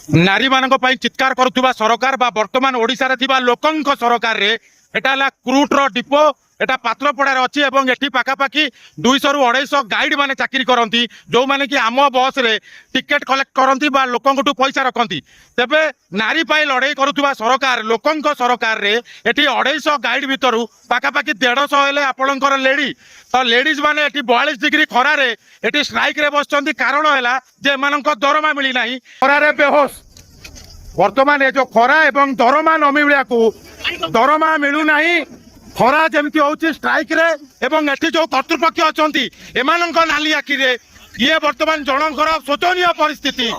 नारी मान चित्कार करुवा सरकार बा वर्तमान ओडिशा रे थिबा लोकंक सरकार रे एटा हला क्रूट रो डिपो एटा पात्रपड़ार अच्छी और ये पाखापाखि 200 ରୁ 250 गाइड माने चाकरी करती जो माने कि आम बस रे टिकेट कलेक्ट करती बा लोकंठू पैसा रखती तेबे नारी पाई लड़ाई करुवा सरकार लोकंक सरकार रे एटी 250 गाइड भितर पाखापाखि 150 हेले आपणकर लेडी तो लेडीज माने एटी 42 डिग्री खरा रे एटी स्ट्राइक रे बसचंती कारण हैला जे एमानक दरमा मिली नाही खरा रे बेहोश वर्तमान ए जो खरा एवं दरमा न मिलिया को दरमा मिलू नाही खरा जमती होची स्ट्राइक रे एवं एठी जो कर्तृपक्ष अछंती एमानक नाली आखि रे ये वर्तमान जनकर शोचनीय परिस्थिति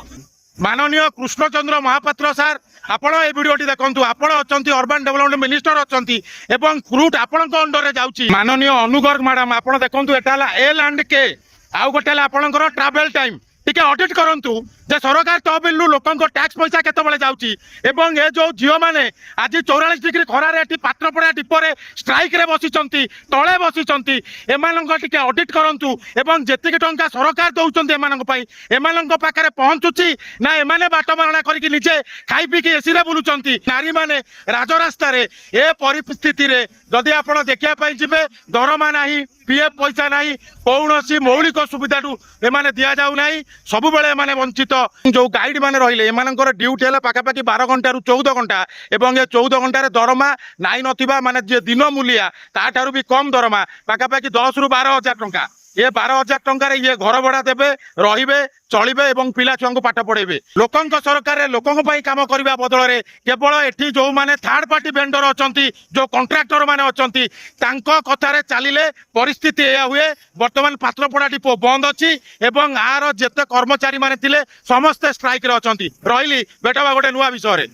माननीय कृष्णचंद्र महापात्र सार आपण ए वीडियोटी देखंतु आपण अछंती अर्बन डेवलपमेंट मिनिस्टर अछंती एवं क्रूट आपणक अंडर रे जाउची माननीय अनुगर्ग मैडम आपण देखंतु एटा हला एल एंड के आउ गोटे हला आपणकर ट्रैवल टाइम टिके ऑडिट करंतु जे सरकार तहबिल लोकंक टैक्स पैसा केतबेले जाउची एवं ए जो झियो माने आज 44 डिग्री खरा रे पात्रपड़ा डिपोरे स्ट्राइक रे बसिचंती तळे बसिचंती एमानंक टिके ऑडिट करंतु एवं जेतिक टंका सरकार दउचंती एमानंक पई एमानंक पाखरे पहुंचुची ना एमाने बाटमारणा करिकि निजे खाई पी के एसी रे बुलुचंती नारी माने राजरास्ता रे ए परिस्थिति रे जदि आपण देखिया पई जिबे दरमा नाही पीएफ पैसा नाही कौनसी मौलिक सुविधाटू एमाने दिया जाउ नाही सबु बेले एमाने वंचित जो गाइड माने रहिले एमानकर ड्यूटी है पाखापाखि 12 घंटा रु 14 घंटा एवं ये 14 घंटा रे दरमा नाई नथिबा माने जे दिन मूलिया ताठारु भी कम दरमा पाखापाखि 10 ରୁ 12 हजार टंका ये 12 हजार टंका रे ये घर भड़ा देबे रहिबे चलिबे एवं पिला छुआ को पाठ पढ़ेबे लोकंक सरकार लोकंक पई काम करबा बदल रे केवल एठी जो माने थर्ड पार्टी वेंडर अछंती जो कॉन्ट्रैक्टर माने अछंती तांको कथा रे चलिले परिस्थिति एया हुए वर्तमान पात्रपड़ा डिपो बंद अछि एवं आर जेते कर्मचारी माने थिले समस्त स्ट्राइक रे अछंती रहिली बेटवा गोटे नुवा विषय रे।